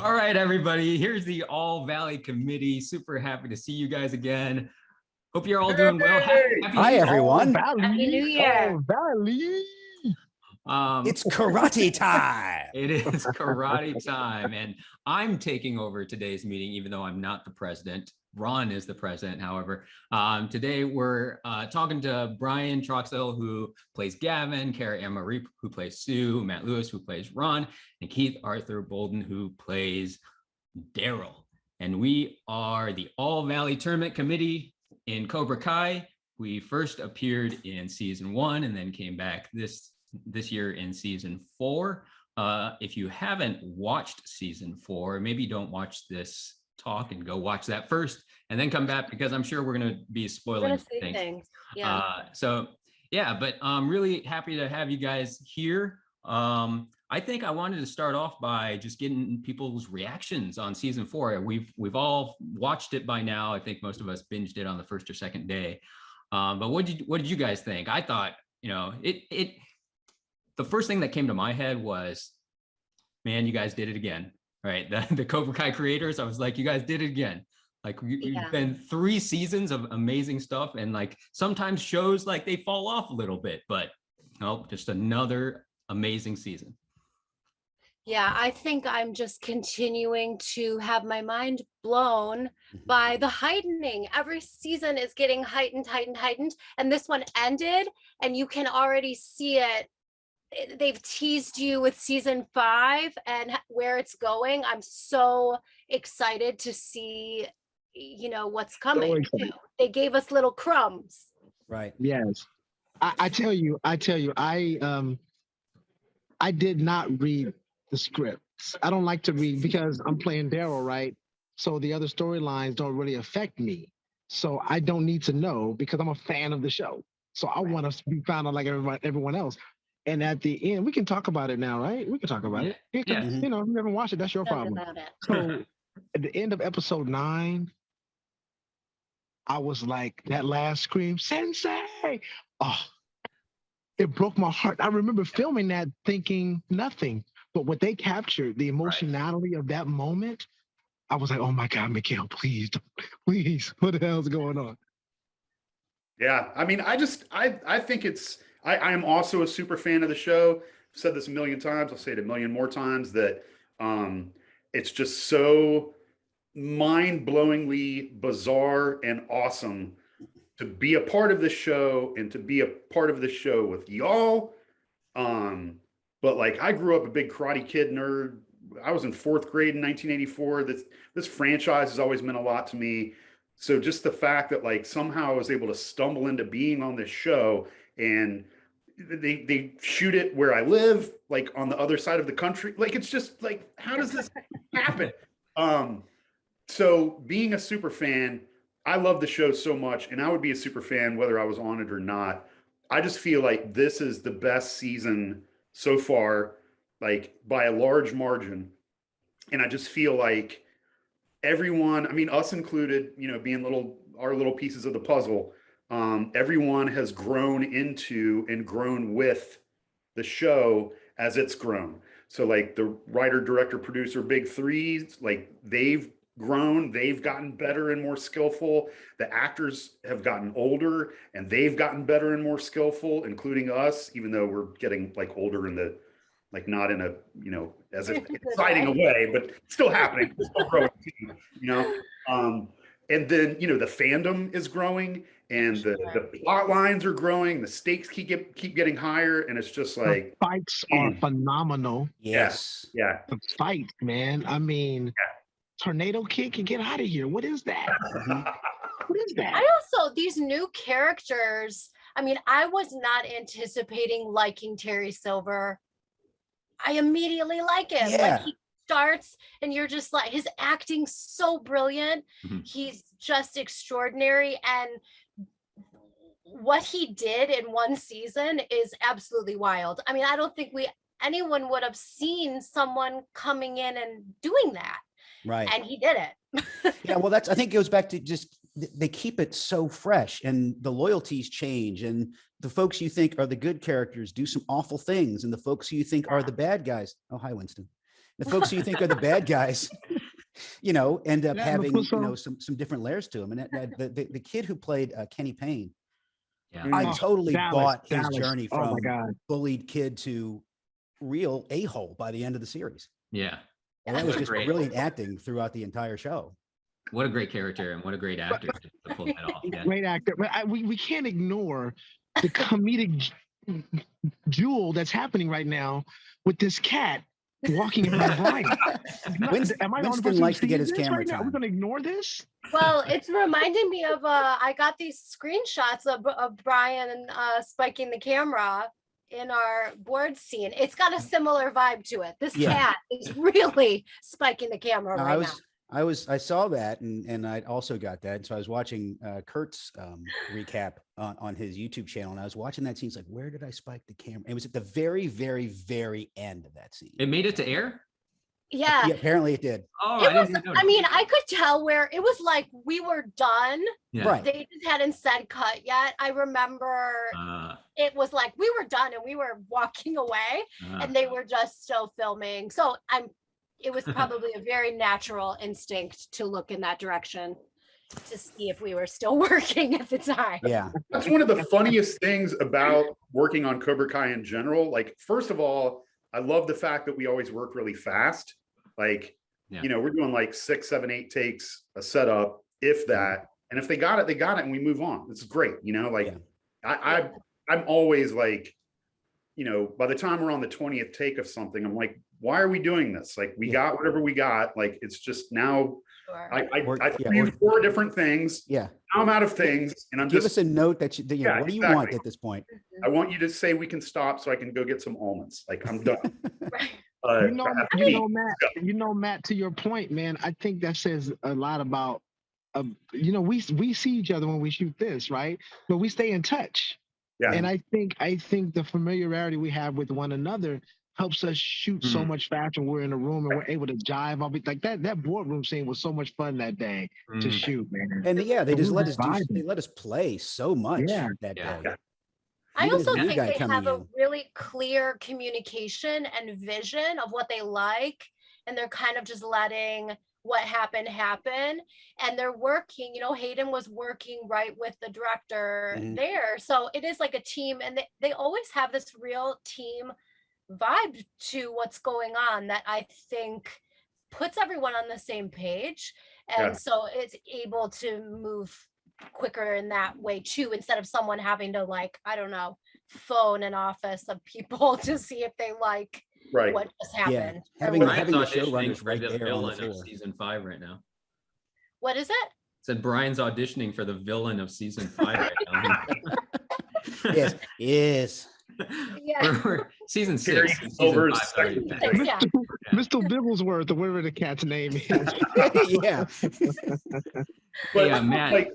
All right, everybody. Here's the All Valley Committee. Super happy to see you guys again. Hope you're all doing well. Happy Hi, everyone. Happy New Year. Valley. It's karate time. It is karate time, and I'm taking over today's meeting, even though I'm not the president. Ron is the president, however. Today we're talking to Brian Troxell, who plays Gavin, Carrie AnnMarie, who plays Sue, Matt Lewis, who plays Ron, and Keith Arthur Bolden, who plays Daryl. And we are the All Valley Tournament Committee in Cobra Kai. We first appeared in season 1 and then came back this year in season 4. If you haven't watched season 4, maybe don't watch this talk and go watch that first and then come back, because I'm sure we're going to be spoiling things. Yeah. But I'm really happy to have you guys here. I think I wanted to start off by just getting people's reactions on season 4. We've all watched it by now. I think most of us binged it on the first or second day. But what did you guys think? I thought, the first thing that came to my head was, man, you guys did it again, right? The Cobra Kai creators, I was like, you guys did it again. Like you've been 3 seasons of amazing stuff, and like sometimes shows like they fall off a little bit, but just another amazing season. Yeah, I think I'm just continuing to have my mind blown by the heightening. Every season is getting heightened. And this one ended, and you can already see it. They've teased you with season 5 and where it's going. I'm so excited to see, what's coming. They gave us little crumbs. Right. Yes. I tell you, I did not read the scripts. I don't like to read because I'm playing Daryl, right? So the other storylines don't really affect me. So I don't need to know because I'm a fan of the show. So I want to be found out like everyone else. And at the end, we can talk about it now, right? We can talk about it. Yeah. If you haven't watched it, that's your problem. So at the end of episode 9, I was like, that last scream, Sensei! Oh, it broke my heart. I remember filming that thinking nothing. But what they captured, the emotionality of that moment, I was like, oh my God, Mikhail, please, what the hell's going on? Yeah, I mean, I think I am also a super fan of the show. I've said this a million times. I'll say it a million more times, that it's just so mind-blowingly bizarre and awesome to be a part of the show and to be a part of the show with y'all. But like, I grew up a big Karate Kid nerd. I was in 4th grade in 1984. This franchise has always meant a lot to me. So just the fact that like somehow I was able to stumble into being on this show, and they shoot it where I live, like on the other side of the country. Like, it's just like, how does this happen? So being a super fan, I love the show so much, and I would be a super fan whether I was on it or not. I just feel like this is the best season so far, like by a large margin. And I just feel like everyone, I mean, us included, being our little pieces of the puzzle, everyone has grown into and grown with the show as it's grown. So like the writer, director, producer, big 3, like they've grown, they've gotten better and more skillful. The actors have gotten older and they've gotten better and more skillful, including us, even though we're getting like older in the, like not in a, as if exciting a way, but still happening, still growing, and then, the fandom is growing, and the plot lines are growing, the stakes keep getting higher, and it's just like the fights are phenomenal. Yes. Yeah. The fights, man. I mean, tornado kick and get out of here. What is that? What is that? I also, these new characters, I mean, I was not anticipating liking Terry Silver. I immediately like him. Yeah. Like, he starts and you're just like, his acting's so brilliant. He's just extraordinary. And what he did in one season is absolutely wild. I mean, I don't think anyone would have seen someone coming in and doing that. Right. And he did it. Yeah, well, I think it goes back to just, they keep it so fresh, and the loyalties change, and the folks you think are the good characters do some awful things, and the folks you think are the bad guys. Oh, hi, Winston. the folks who you think are the bad guys, you know, end up Yeah, having, because, you know, some different layers to them. And the kid who played Kenny Payne, Yeah. I Oh, totally bought his Dallas. journey Oh my from God. bullied kid to real a-hole by the end of the series. Yeah. And that was What a just great- brilliant acting throughout the entire show. What a great character and what a great actor to pull that off. Yeah. Great actor. But we can't ignore the comedic jewel that's happening right now with this cat walking around Brian. Am I the only Winston person likes to get seeing his this camera right now? We're time. going to ignore this? Well, it's reminding me of I got these screenshots of Brian spiking the camera in our board scene. It's got a similar vibe to it. This Yeah. cat is really spiking the camera No, right now. I saw that and I also got that. And so I was watching Kurt's recap on his YouTube channel, and I was watching that scene. It's like, where did I spike the camera? It was at the very, very, very end of that scene. It made it to air? Yeah. Yeah, apparently it did. Oh, It I was, didn't know. I mean, I could tell where it was like we were done. Yeah. Right. They just hadn't said cut yet. I remember it was like we were done and we were walking away and they were just still filming. So it was probably a very natural instinct to look in that direction to see if we were still working at the time. Yeah. That's one of the funniest things about working on Cobra Kai in general. Like, first of all, I love the fact that we always work really fast. Like, Yeah. you know, we're doing like 6, 7, 8 takes a setup, if that. And if they got it, they got it, and we move on. It's great, you know. Like, I'm always like, you know, by the time we're on the 20th take of something, I'm like, why are we doing this? Like, we got whatever we got. Like, it's just now. Sure. I use 4 different things. Yeah. Now I'm out of things, and I'm Give just. us a note that you know, Yeah, what do you exactly. want at this point? I want you to say we can stop so I can go get some almonds. Like, I'm done. Right. You know, Matt, to your point, man, I think that says a lot about, you know, we see each other when we shoot this, right? But we stay in touch. Yeah. And I think the familiarity we have with one another helps us shoot so much faster when we're in a room and we're able to jive. I'll be like that boardroom scene was so much fun that day to shoot, man. And yeah, they just we let were us do, vibing. they let us play so much Yeah. that Yeah. day. I Even as also a new think guy they coming have a in. really clear communication and vision of what they like, and they're kind of just letting what happened happen. And they're working, you know, Hayden was working right with the director there. So it is like a team, and they always have this real team vibe to what's going on that I think puts everyone on the same page. And so it's able to move quicker in that way too, instead of someone having to, like, I don't know, phone an office of people to see if they like Right. what just happened. or Having what- the Brian's auditioning showrunners for right the there on the villain of floor. season 5 right now. What is it? Said Brian's auditioning for the villain of season 5 right now. Yes, yes. Yeah. We're season 6. Carrie Season over 5 already second. finished. Yeah. Mr. Bigglesworth, or whatever the cat's name is. Yeah. But Yeah, Matt, like,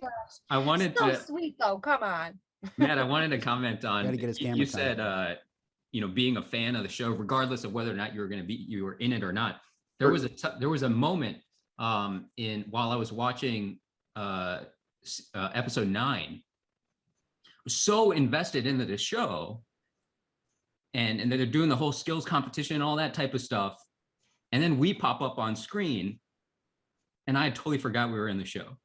I wanted So to sweet though. Come on. Matt, I wanted to comment on Gotta get his camera you time. said you know, being a fan of the show, regardless of whether or not you were in it or not. There was a moment while I was watching episode 9, so invested into the show, and they're doing the whole skills competition and all that type of stuff, and then we pop up on screen, and I totally forgot we were in the show.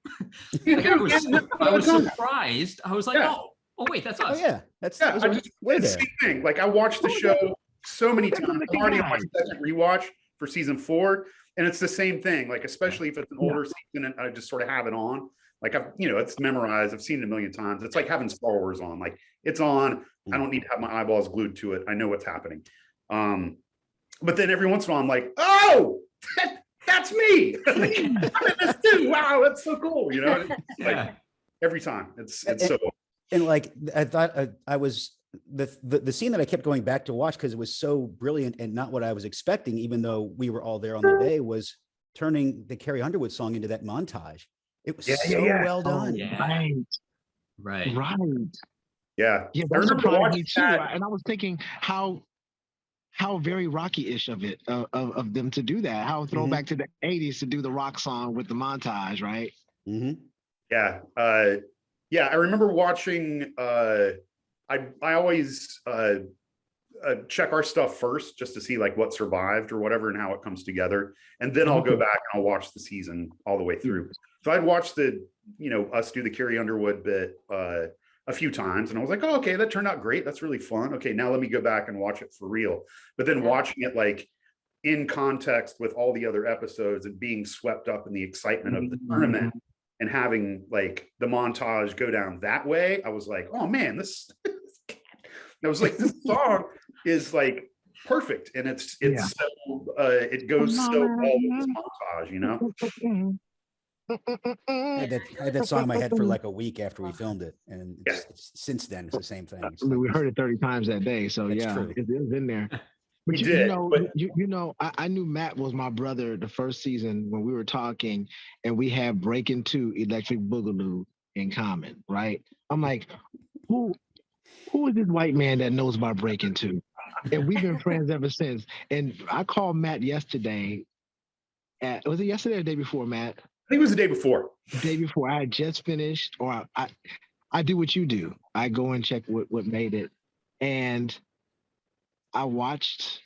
Like, I was surprised. I was like, oh wait, that's us. Oh yeah, that's yeah, we're it's there. the same thing. Like, I watched the show so many times. I'm already on my second rewatch for season 4, and it's the same thing. Like, especially if it's an older season, and I just sort of have it on. Like, it's memorized. I've seen it a million times. It's like having Star Wars on. Like, it's on. I don't need to have my eyeballs glued to it. I know what's happening. But then every once in a while, I'm like, oh, that's me. Like, I'm in this too. Wow, that's so cool. You know, like, every time. It's so. And like, I thought I was the scene that I kept going back to watch because it was so brilliant and not what I was expecting, even though we were all there on the day, was turning the Carrie Underwood song into that montage. It was so well done. Right. Yeah. Yeah, I that remember surprised watching me too. that. And I was thinking how very Rocky-ish of it of them to do that. How throwback to the 80s to do the rock song with the montage, right? Yeah. I remember watching I always check our stuff first just to see like what survived or whatever and how it comes together. And then I'll go back and I'll watch the season all the way through. So I'd watched us do the Carrie Underwood bit a few times, and I was like, oh, okay, that turned out great. That's really fun. Okay, now let me go back and watch it for real. But then watching it like in context with all the other episodes and being swept up in the excitement of the tournament and having like the montage go down that way, I was like, oh man, this I was like, this song is like perfect, and it's so it goes so well with this montage, you know. I had that song in my head for like a week after we filmed it, and it's since then it's the same thing. I mean, we heard it 30 times that day, so That's yeah, true. it was in there. But you know, I knew Matt was my brother the first season when we were talking, and we had Breaking 2 Electric Boogaloo in common, right? I'm like, who is this white man that knows about Breaking 2? And we've been friends ever since. And I called Matt yesterday. Was it yesterday or the day before, Matt? I think it was the day before. The day before. I had just finished, or I do what you do. I go and check what made it. And I watched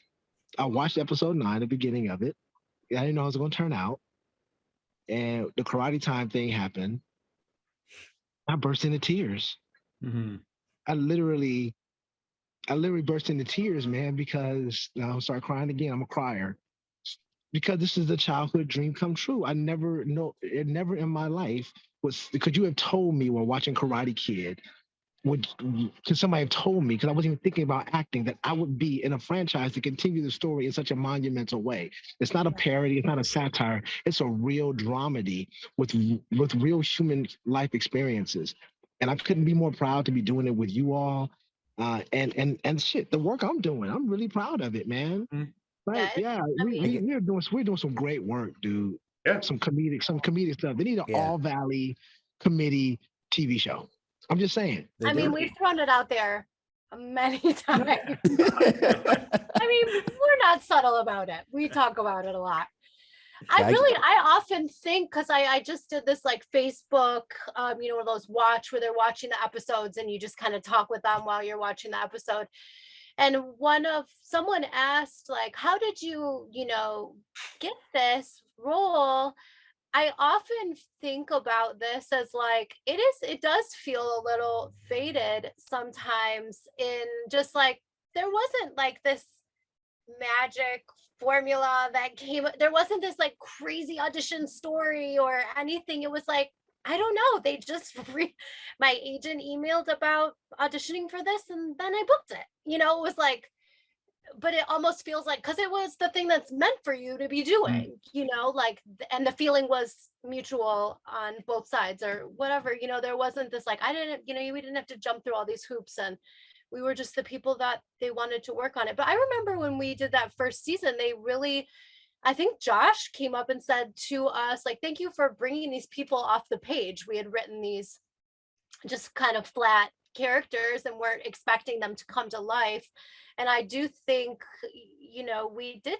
episode 9, the beginning of it. I didn't know how it was going to turn out. And the karate time thing happened. I burst into tears. Mm-hmm. I literally burst into tears, man, because I'll start crying again. I'm a crier. Because this is a childhood dream come true. It never in my life was, could you have told me while watching Karate Kid, could somebody have told me, because I wasn't even thinking about acting, that I would be in a franchise to continue the story in such a monumental way. It's not a parody, it's not a satire, it's a real dramedy with real human life experiences. And I couldn't be more proud to be doing it with you all. And shit, the work I'm doing, I'm really proud of it, man. Mm-hmm. Right? Yeah, we're doing some great work, dude. Yeah, some comedic stuff. They need an All Valley committee TV show. I'm just saying. I mean, we've thrown it out there many times. I mean, we're not subtle about it. We talk about it a lot. I often think, because I just did this like Facebook, one of those where they're watching the episodes and you just kind of talk with them while you're watching the episode. And someone asked, like, how did you, get this role? I often think about this as like, it does feel a little faded sometimes, in just like, there wasn't like this magic formula that there wasn't this like crazy audition story or anything. It was like, I don't know, they just my agent emailed about auditioning for this and then I booked it. It was like, but it almost feels like, because it was the thing that's meant for you to be doing, and the feeling was mutual on both sides or whatever. There wasn't this like, we didn't have to jump through all these hoops, and we were just the people that they wanted to work on it. But I remember when we did that first season, I think Josh came up and said to us, like, thank you for bringing these people off the page. We had written these just kind of flat characters and weren't expecting them to come to life. And I do think, we did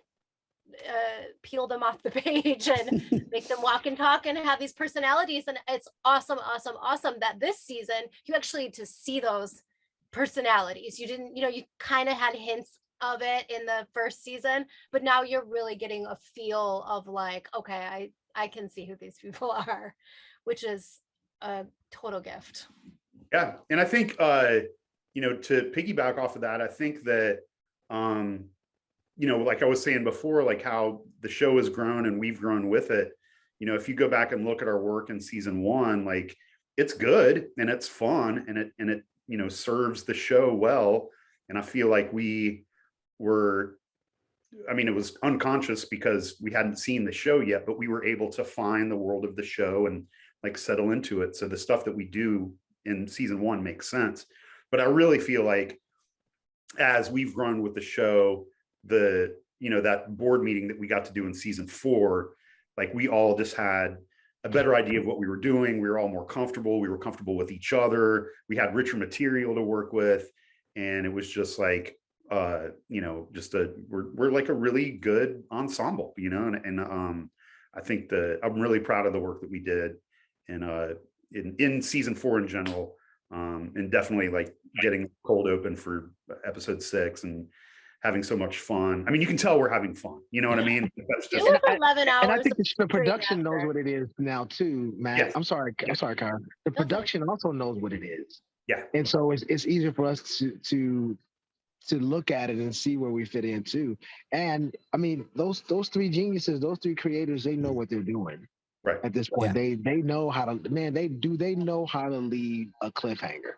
peel them off the page and make them walk and talk and have these personalities. And it's awesome that this season you actually to see those personalities. You didn't, you kind of had hints of it in the first season, but now you're really getting a feel of like, okay, I can see who these people are, which is a total gift. Yeah. And I think to piggyback off of that, I think that like I was saying before, like how the show has grown and we've grown with it. If you go back and look at our work in season 1, like it's good and it's fun and it serves the show well. And I feel like it was unconscious because we hadn't seen the show yet, but we were able to find the world of the show and like settle into it. So the stuff that we do in season 1 makes sense. But I really feel like as we've grown with the show, that board meeting that we got to do in season 4, like we all just had a better idea of what we were doing. We were all more comfortable. We were comfortable with each other. We had richer material to work with. And it was just like, we're like a really good ensemble, and I think I'm really proud of the work that we did. And in season 4 in general, And definitely like getting cold open for episode 6 and having so much fun. I mean, you can tell we're having fun. You know what I mean? That's It just was 11 hours. And I think of the production screen knows after. what it is now too, Matt. Yes. I'm sorry, Cara. The production also knows what it is. yeah. And so it's easier for us to look at it and see where we fit in too. And I mean, those 3 geniuses, those 3 creators, they know what they're doing. Right. At this point, Yeah. they know how to, man, they know how to leave a cliffhanger.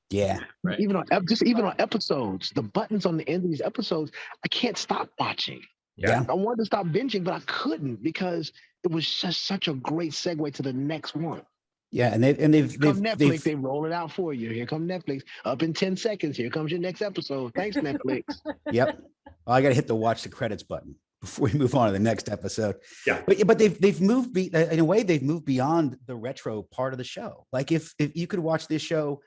Yeah. Right. Even on episodes, the buttons on the end of these episodes, I can't stop watching. Yeah. I wanted to stop binging, but I couldn't because it was just such a great segue to the next one. Yeah. And they've Netflix, they roll it out for you. Here come Netflix. Up in 10 seconds. Here comes your next episode. Thanks, Netflix. Yep. Well, I got to hit the watch the credits button before we move on to the next episode. Yeah. But they've moved in a way, they've moved beyond the retro part of the show. Like if you could watch this show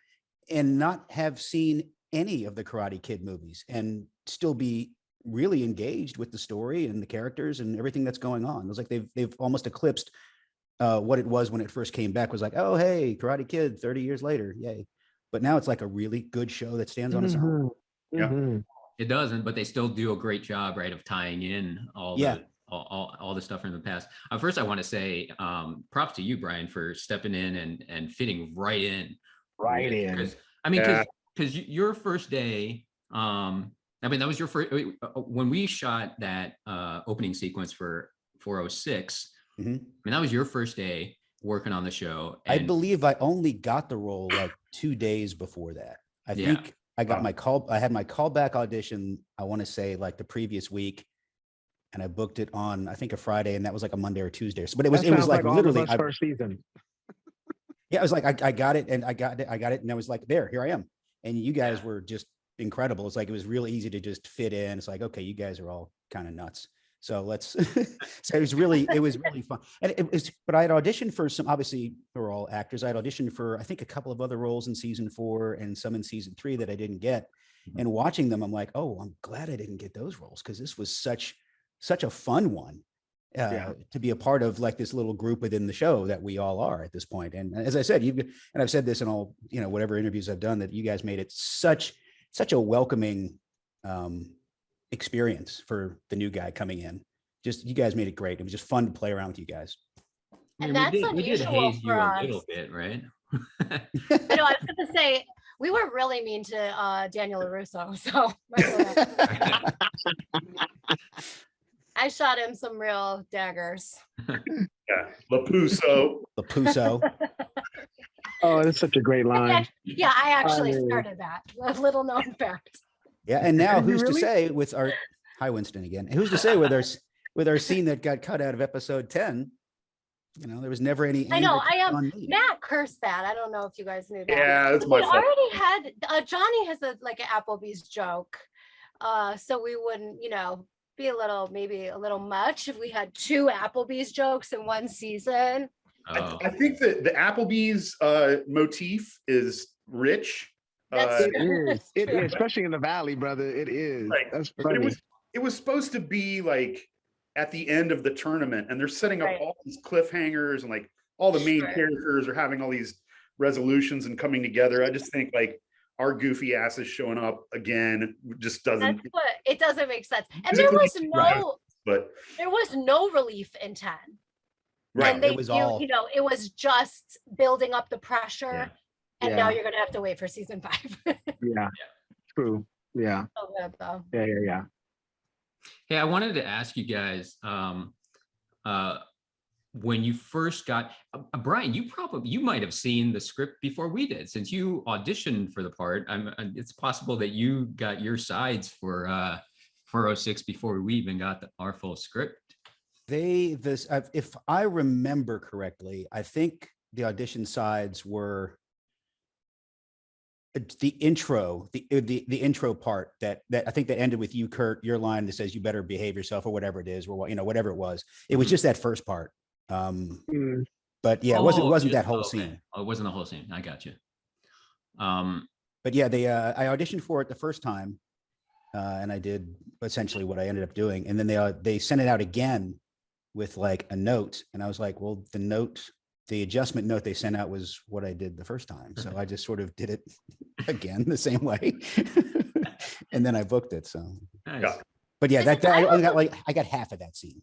and not have seen any of the Karate Kid movies and still be really engaged with the story and the characters and everything that's going on. It was like they've almost eclipsed what it was when it first came back. Was like, oh hey, Karate Kid 30 years later, yay. But now it's like a really good show that stands on its own. Mm-hmm. It doesn't, but they still do a great job, right, of tying in all the stuff from the past. First, I want to say props to you, Brian, for stepping in and fitting right in. Right in. Because I mean, because your first day, I mean, that was your first when we shot that opening sequence for 406. Mm-hmm. I mean, that was your first day working on the show. I believe I only got the role like 2 days before that. I think I got my call. I had my callback audition, I want to say like the previous week. And I booked it on, I think, a Friday, and that was like a Monday or Tuesday. So, but it was like literally first season. Yeah, it was like I got it, and I got it, and I was like, here I am. And you guys were just incredible. It's like it was really easy to just fit in. It's like, okay, you guys are all kind of nuts. So let's. So it was really fun. And it was, but I had auditioned for some. Obviously, we're all actors. I had auditioned for I think a couple of other roles in season 4 and some in season 3 that I didn't get. And watching them, I'm like, oh, I'm glad I didn't get those roles because this was such a fun one. To be a part of like this little group within the show that we all are at this point. And as I said, and I've said this in all, whatever interviews I've done, that you guys made it such a welcoming experience for the new guy coming in. Just, you guys made it great. It was just fun to play around with you guys. And that's unusual we did haze you for a us. little bit, right? I know, I was going to say, we were really mean to Daniel LaRusso, so I shot him some real daggers. Yeah. Lapuso. Oh, that's such a great line. Yeah, I actually started that. A little known fact. Yeah, and now who's really? to say with our Winston again? Who's to say with our scene that got cut out of episode 10? There was never any. I know. on me. Matt cursed that. I don't know if you guys knew that. Yeah, that's my We fault. already had Johnny has an Applebee's joke, so we wouldn't, be maybe a little much if we had 2 Applebee's jokes in one season. Oh. I think that the Applebee's motif is rich. That's It is. It true. is, especially in the Valley, brother. It is. Right. That's But funny. it was supposed to be like at the end of the tournament, and they're setting up Right. all these cliffhangers, and like all the main Sure. characters are having all these resolutions and coming together. I just think like our goofy asses showing up again just doesn't. That's what it doesn't make sense. And Because there it was could be right. But no relief in 10. right, And they It was all- it was just building up the pressure. Yeah. And Yeah. now you're gonna have to wait for season 5. Yeah. True. Yeah. So good, though. Yeah. Hey, I wanted to ask you guys, when you first got Brian, you might have seen the script before we did, since you auditioned for the part. It's possible that you got your sides for 406 before we even got our full script. If I remember correctly, I think the audition sides were the intro, the intro part that I think that ended with you, Kurt, your line that says you better behave yourself or whatever it is, or whatever it was. It was just that first part. But yeah, it wasn't that whole scene. Oh, it wasn't the whole scene. I got you. But yeah, I auditioned for it the first time, and I did essentially what I ended up doing. And then they sent it out again with like a note, and I was like, well, the note the adjustment note they sent out was what I did the first time. So I just sort of did it again the same way. And then I booked it. So, Nice. but yeah, I got half of that scene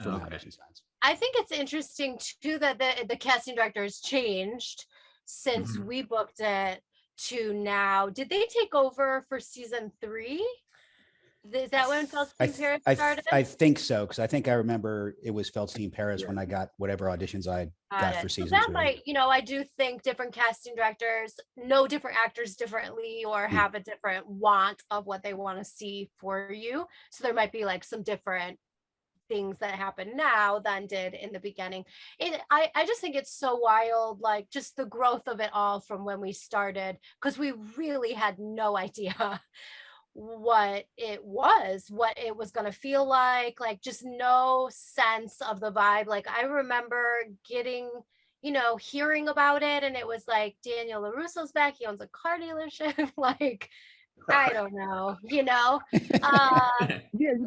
from Okay. Audition Stories. I think it's interesting too that the casting director has changed since we booked it to now. Did they take over for season 3? Is that when Feldstein Paris started? I think so, because I think I remember it was Feldstein Paris when I got whatever auditions I got for season 2. That might, I do think different casting directors know different actors differently or have a different want of what they want to see for you. So there might be like some different things that happen now than did in the beginning. I just think it's so wild, like just the growth of it all from when we started, because we really had no idea what it was going to feel like just no sense of the vibe. Like I remember getting, hearing about it, and it was like Daniel LaRusso's back, he owns a car dealership. Like I don't know, Yeah,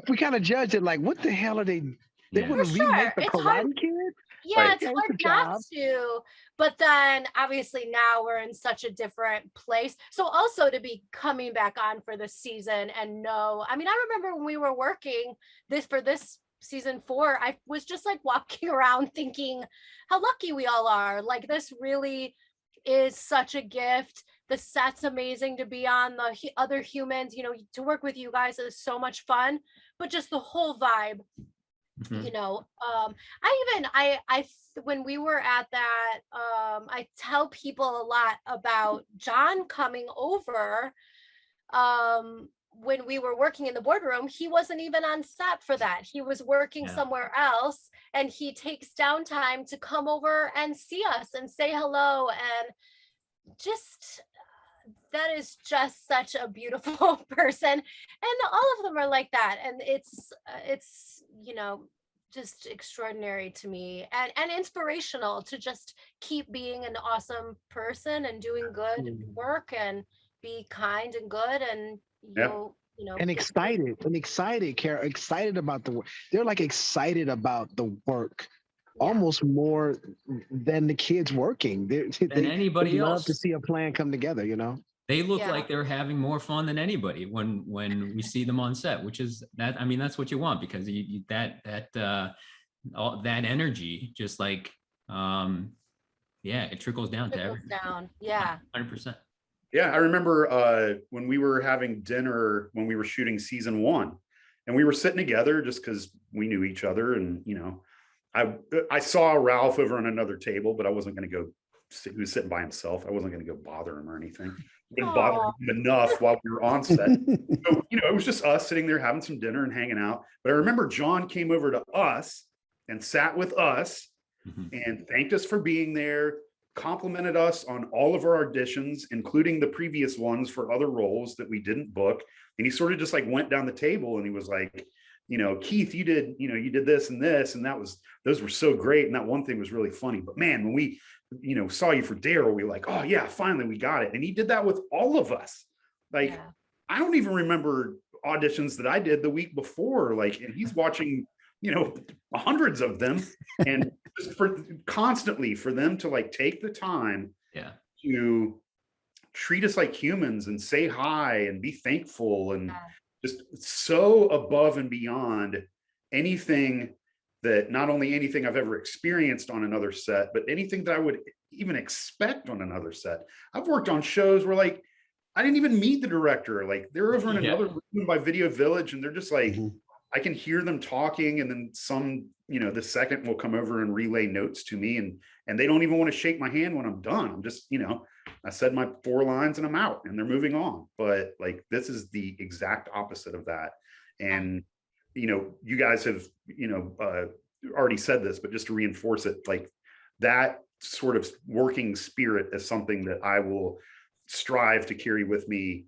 we kind of judged it like, what the hell are they want to remake the Karate Kid? Yeah, it's hard not to, but then obviously now we're in such a different place. So also to be coming back on for this season and I remember when we were working for this season 4, I was just like walking around thinking how lucky we all are. Like this really is such a gift. The set's amazing to be on, the other humans, to work with you guys is so much fun, but just the whole vibe. When we were at that, I tell people a lot about John coming over. When we were working in the boardroom, he wasn't even on set for that. He was working somewhere else, and he takes downtime to come over and see us and say hello. And just, that is just such a beautiful person. And all of them are like that. And it's just extraordinary to me and inspirational to just keep being an awesome person and doing good work and be kind and good and and excited, Cara, excited about the work. They're like excited about the work almost more than the kids working. They anybody else. Love to see a plan come together, They look like they're having more fun than anybody when we see them on set, which is that. I mean, that's what you want, because all that energy, just like, it trickles down to everyone. 100%. Yeah, I remember when we were having dinner when we were shooting season 1, and we were sitting together just because we knew each other, and I saw Ralph over on another table, but I wasn't going to go. He was sitting by himself. I wasn't going to go bother him or anything. Didn't bother him enough while we were on set. So, it was just us sitting there having some dinner and hanging out. But I remember John came over to us and sat with us and thanked us for being there, complimented us on all of our auditions, including the previous ones for other roles that we didn't book. And he sort of just like went down the table and he was like, Keith, you did this, and those were so great. And that one thing was really funny. But man, when we, saw you for Daryl, we were like, oh yeah, finally we got it. And he did that with all of us. Like, I don't even remember auditions that I did the week before. Like, and he's watching, hundreds of them, and just constantly for them to like take the time to treat us like humans and say hi and be thankful and just so above and beyond anything that, not only anything I've ever experienced on another set, but anything that I would even expect on another set. I've worked on shows where like, I didn't even meet the director. Like they're over in another room by Video Village, and they're just like, I can hear them talking, and then some, the second will come over and relay notes to me, and they don't even want to shake my hand when I'm done. I'm just, I said my 4 lines and I'm out, and they're moving on. But like, this is the exact opposite of that. And, you guys have, already said this, but just to reinforce it, like that sort of working spirit is something that I will strive to carry with me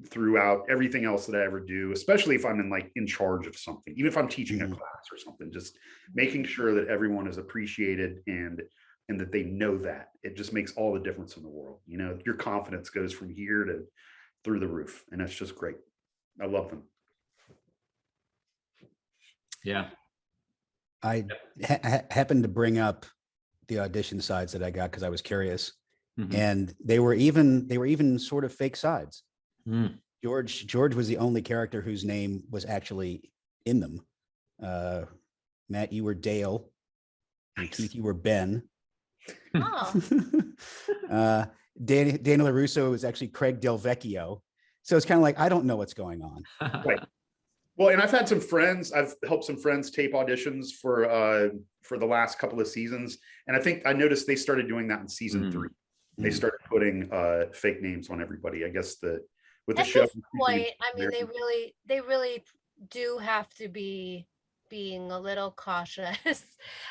throughout everything else that I ever do, especially if I'm in charge of something, even if I'm teaching a class or something, just making sure that everyone is appreciated and that they know that. It just makes all the difference in the world. Your confidence goes from here to through the roof, and that's just great. I love them. Yeah. I happened to bring up the audition sides that I got because I was curious, Mhm. and they were even sort of fake sides. Mm. George was the only character whose name was actually in them. Matt, you were Dale, and Nice. Keith, you were Ben. Oh, Daniel LaRusso was actually Craig Del Vecchio. So it's kind of like, I don't know what's going on. Right. Well, and I've had some friends, I've helped some friends tape auditions for the last couple of seasons. And I think I noticed they started doing that in season 3. They started putting fake names on everybody. I guess with the at show. this point, I mean, they really do have to be being a little cautious.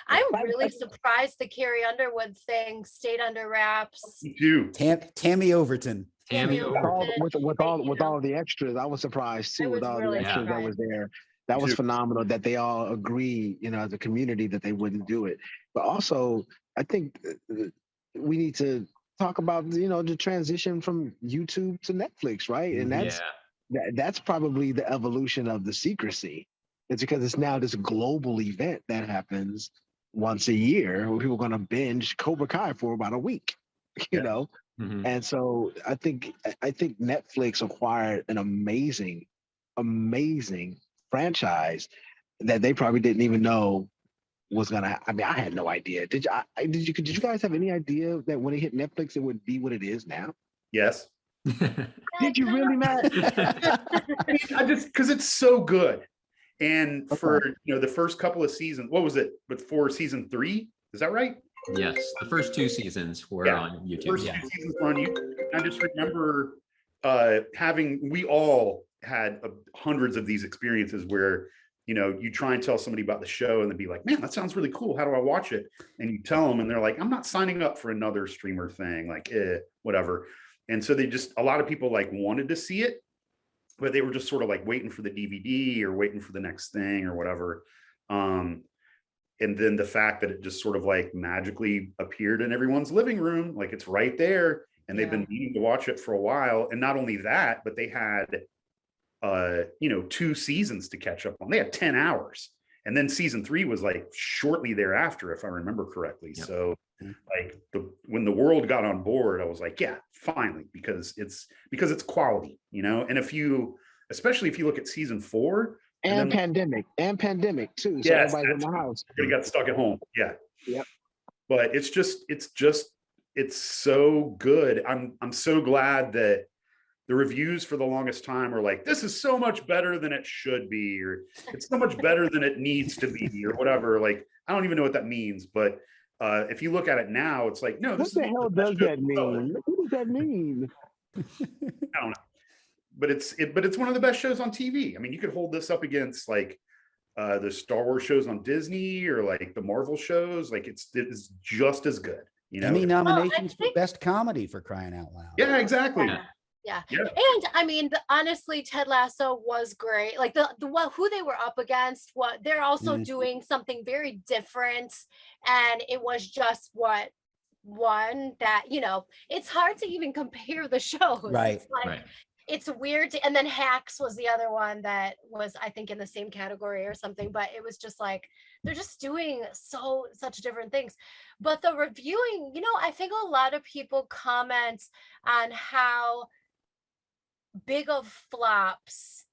I'm really surprised the Carrie Underwood thing stayed under wraps. Me too. Tammy Overton. Tammy Overton. With all the extras, I was surprised too. I was With all really the extras that was there, that was phenomenal. That they all agree, as a community, that they wouldn't do it. But also, I think we need to talk about the transition from YouTube to Netflix, right? And that's probably the evolution of the secrecy. It's because it's now this global event that happens once a year where people are going to binge Cobra Kai for about a week, you know. Mm-hmm. And so I think Netflix acquired an amazing franchise that they probably didn't even know was gonna. I mean, I had no idea. Did you guys have any idea that when it hit Netflix, it would be what it is now? Yes. Did you really, Matt? I just because it's so good. And for the first couple of seasons, what was it? Before season 3, is that right? Yes, the first 2 seasons were on YouTube. First 2 seasons were on YouTube. I just remember we all had hundreds of these experiences where you try and tell somebody about the show and they'd be like, man, that sounds really cool. How do I watch it? And you tell them and they're like, I'm not signing up for another streamer thing, like whatever. And so a lot of people like wanted to see it, but they were just sort of like waiting for the DVD or waiting for the next thing or whatever. And then the fact that it just sort of like magically appeared in everyone's living room, like it's right there, and they've been needing to watch it for a while. And not only that, but they had 2 seasons to catch up on. They had 10 hours. And then season 3 was like shortly thereafter, if I remember correctly. Yep. So like when the world got on board, I was like, yeah, finally, because it's quality, and especially if you look at season 4 and pandemic too. So everybody's in the house. You got stuck at home. Yeah. Yep. But it's so good. I'm so glad that the reviews for the longest time are like, this is so much better than it should be, or it's so much better than it needs to be, or whatever. Like, I don't even know what that means, but if you look at it now, it's like, no, what the hell does that mean? What does that mean? I don't know. But it's one of the best shows on TV. I mean, you could hold this up against like the Star Wars shows on Disney or like the Marvel shows. Like it's just as good. Emmy nominations for best comedy, for crying out loud. Yeah, exactly. Yeah. And I mean, honestly, Ted Lasso was great. Like who they were up against, they're also doing something very different. And it was just one that, it's hard to even compare the shows. Right. It's like, it's weird. And then Hacks was the other one that was, I think, in the same category or something, but it was just like, they're just doing such different things. But the reviewing, I think a lot of people comment on how big of flops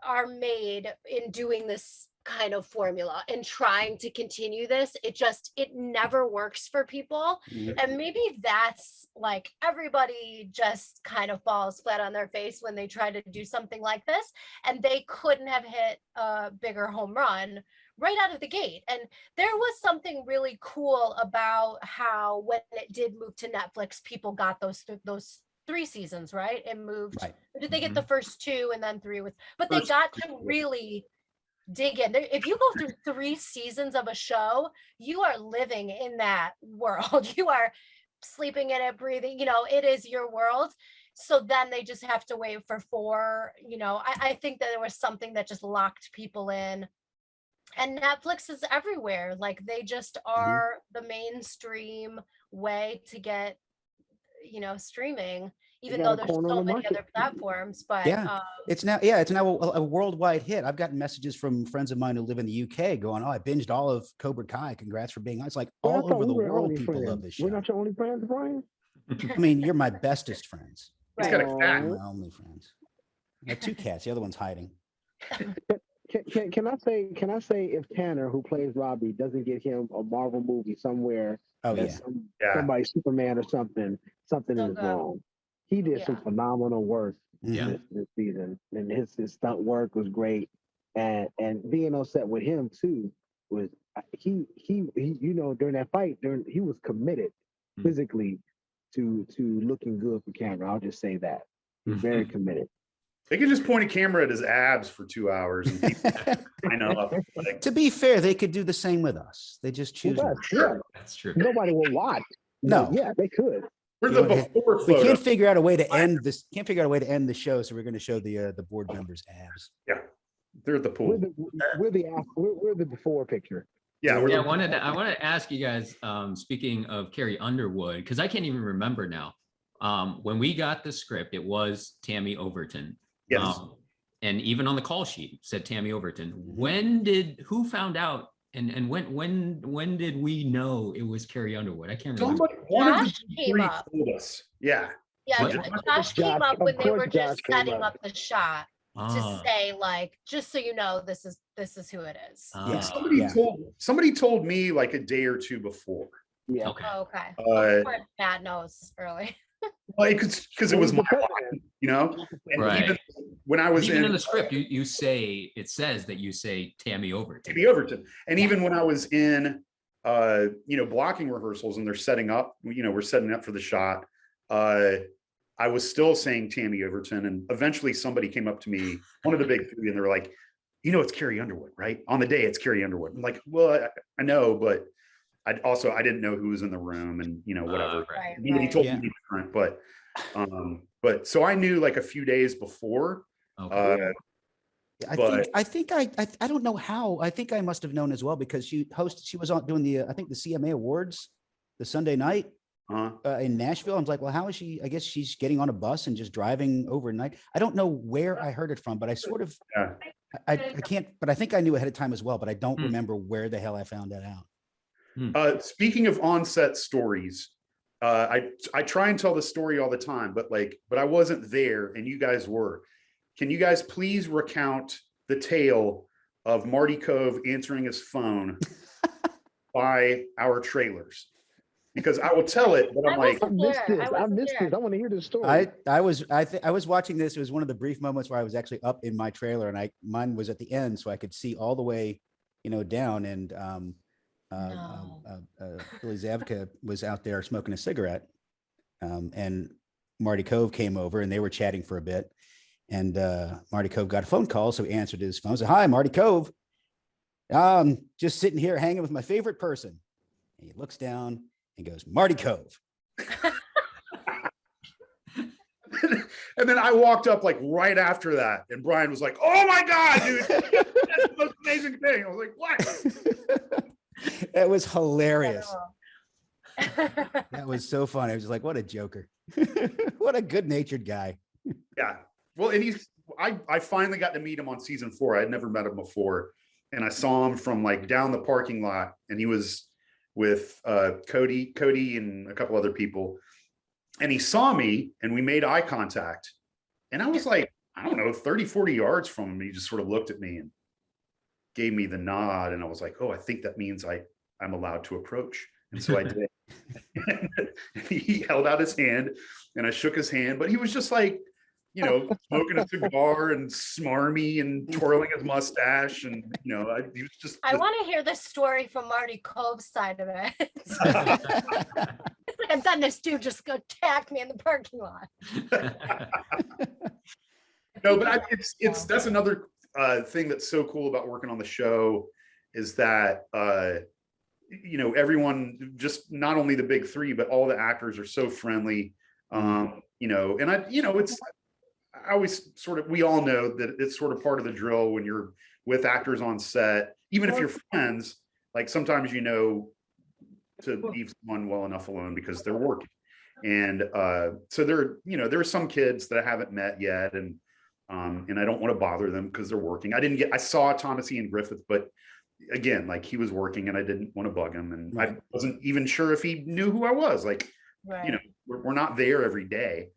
are made in doing this kind of formula and trying to continue this. It never works for people. And maybe that's like everybody just kind of falls flat on their face when they try to do something like this, and they couldn't have hit a bigger home run right out of the gate. And there was something really cool about how when it did move to Netflix, people got those 3 seasons, right? It moved. Right. Did they get the first 2 and then 3 but they got to really dig in. If you go through 3 seasons of a show, you are living in that world. You are sleeping in it, breathing, it is your world. So then they just have to wait for 4, I think that there was something that just locked people in. And Netflix is everywhere. Like they just are the mainstream way to get, streaming, even got though a there's corner on so the many market. other platforms. But Yeah. It's now a worldwide hit. I've gotten messages from friends of mine who live in the UK going, "Oh, I binged all of Cobra Kai. Congrats for being on." It's like Well, I all thought over we the were world, only people love friends. this show. We're not your only friends, Brian. I mean, you're my bestest friends. He's right. got a cat. You're my only friends. I have 2 cats. The other one's hiding. Can I say if Tanner, who plays Robbie, doesn't get him a Marvel movie somewhere, Oh that's yeah. Yeah. somebody Superman or something So is good. wrong. He did some Yeah. phenomenal work Yeah. this season, and his stunt work was great, and being on set with him too was he you know, during that fight, he was committed physically to looking good for camera. I'll just say that he's very committed. They could just point a camera at his abs for 2 hours. And people, I know. Like, To be fair, they could do the same with us. They just choose. not to. Yeah, That's true. nobody will watch. No. Yeah, they could. we're You the know, before We photo. can't figure out a way to end this. Can't figure out a way to end the show, so we're going to show the board members' abs. Yeah, they're at the pool. We're the before picture. Yeah, we're Yeah, the, I wanted to ask you guys, speaking of Carrie Underwood, because I can't even remember now. When we got the script, it was Tammy Overton. yes. And even on the call sheet said Tammy Overton. Who found out and when did we know it was Carrie Underwood? I can't remember. One of the Josh came three up. told us. Yeah. Yeah, What? Josh came up Of when they course were just Josh came setting up. up the shot to Ah, say, like, just so you know, this is who it is. Yeah. Somebody told me like a day or two before. Yeah. okay. Oh, okay. Uh, Of course, Matt knows early. Like because it was my line, you know. And Right. even when I was Even in in the script, you say it says that you say Tammy Overton. Tammy Overton, and even when I was in blocking rehearsals and they're setting up, we're setting up for the shot. I was still saying Tammy Overton, and eventually somebody came up to me, one of the big three, and they were like, it's Carrie Underwood, right? On the day, it's Carrie Underwood. I'm like, well, I know, but I didn't know who was in the room, and whatever. Right. He told Yeah. me different, but so I knew like a few days before. Okay. I think I don't know how. I think I must have known as well because she was on doing the I think the CMA Awards the Sunday night in Nashville. I was like, well, how is she? I guess she's getting on a bus and just driving overnight. I don't know where I heard it from, but I sort of I can't. But I think I knew ahead of time as well. But I don't remember where the hell I found that out. Speaking of on-set stories, I try and tell the story all the time, but I wasn't there and you guys were. Can you guys please recount the tale of Marty Cove answering his phone by our trailers? Because I will tell it, but I'm like, I missed this. I want to hear this story. I was watching this. It was one of the brief moments where I was actually up in my trailer, and mine was at the end, so I could see all the way, down. And Billy Zabka was out there smoking a cigarette, and Marty Cove came over, and they were chatting for a bit. And Marty Cove got a phone call, so he answered his phone. Said, "Hi, Marty Cove. Just sitting here hanging with my favorite person." And he looks down and goes, "Marty Cove." And then I walked up like right after that, and Brian was like, "Oh my God, dude, that's the most amazing thing." I was like, "What?" That was hilarious. That was so funny. I was just like, what a joker. What a good-natured guy. Yeah. Well, and I finally got to meet him on season 4. I had never met him before. And I saw him from like down the parking lot, and he was with Cody and a couple other people. And he saw me and we made eye contact. And I was like, I don't know, 30, 40 yards from him. He just sort of looked at me and gave me the nod. And I was like, oh, I think that means I'm allowed to approach. And so I did. He held out his hand and I shook his hand, but he was just like, smoking a cigar and smarmy and twirling his mustache. And, he was just. I want to hear the story from Marty Cove's side of it. And then this dude just attacked me in the parking lot. No, but that's another thing that's so cool about working on the show is that, everyone, just not only the big three, but all the actors are so friendly. And I always we all know that it's sort of part of the drill when you're with actors on set, even if you're friends, like sometimes to leave someone well enough alone because they're working. And so there are some kids that I haven't met yet, and I don't want to bother them because they're working. I saw Thomas Ian Griffith, but again, like he was working and I didn't want to bug him, and Right. I wasn't even sure if he knew who I was. Like, we're not there every day.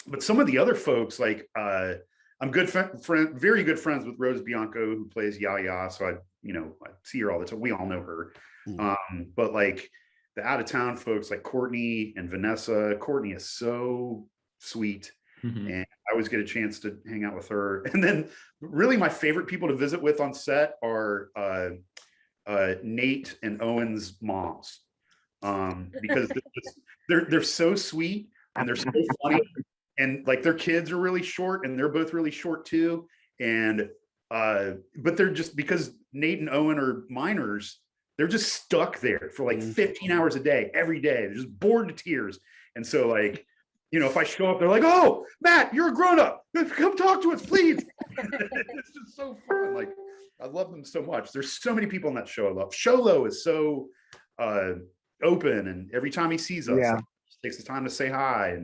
But some of the other folks, like I'm very good friends with Rose Bianco, who plays Yaya. So I see her all the time. We all know her. But like the out of town folks, like Courtney and Vanessa. Courtney is so sweet. And I always get a chance to hang out with her. And then really my favorite people to visit with on set are Nate and Owen's moms. Because they're so sweet and they're so funny, and like their kids are really short and they're both really short too. And but they're just, because Nate and Owen are minors, they're just stuck there for like 15 hours a day, every day. They're just bored to tears. And so like, if I show up, they're like, "Oh, Matt, you're a grown-up. Come talk to us, please." It's just so fun. Like, I love them so much. There's so many people in that show I love. Sholo is so open, and every time he sees us, he takes the time to say hi.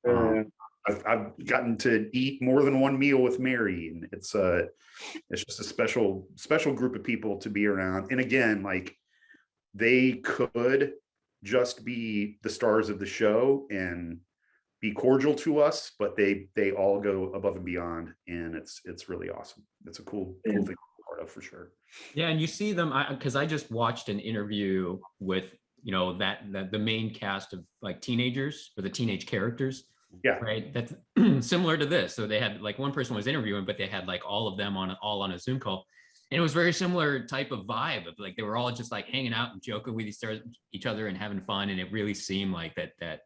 And I've gotten to eat more than one meal with Mary, and it's just a special group of people to be around. And again, like, they could just be the stars of the show and be cordial to us, but they all go above and beyond, and it's really awesome. It's a cool thing to be part of, for sure. Yeah, and you see them, because I just watched an interview with that the main cast of like teenagers, or the teenage characters. Yeah, right. That's similar to this. So they had like one person was interviewing, but they had like all of them all on a Zoom call, and it was very similar type of vibe of like they were all just like hanging out and joking with each other and having fun, and it really seemed like that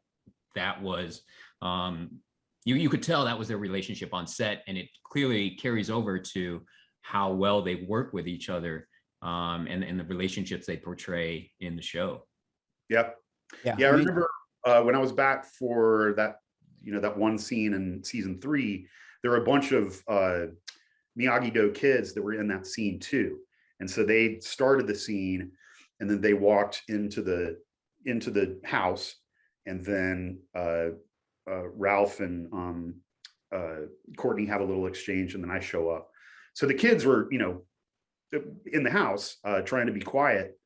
was you could tell that was their relationship on set, and it clearly carries over to how well they work with each other, and the relationships they portray in the show. Yeah. I remember when I was back for that one scene in season 3, there were a bunch of Miyagi-Do kids that were in that scene too, and so they started the scene, and then they walked into the house, and then Ralph and Courtney have a little exchange, and then I show up. So the kids were, in the house trying to be quiet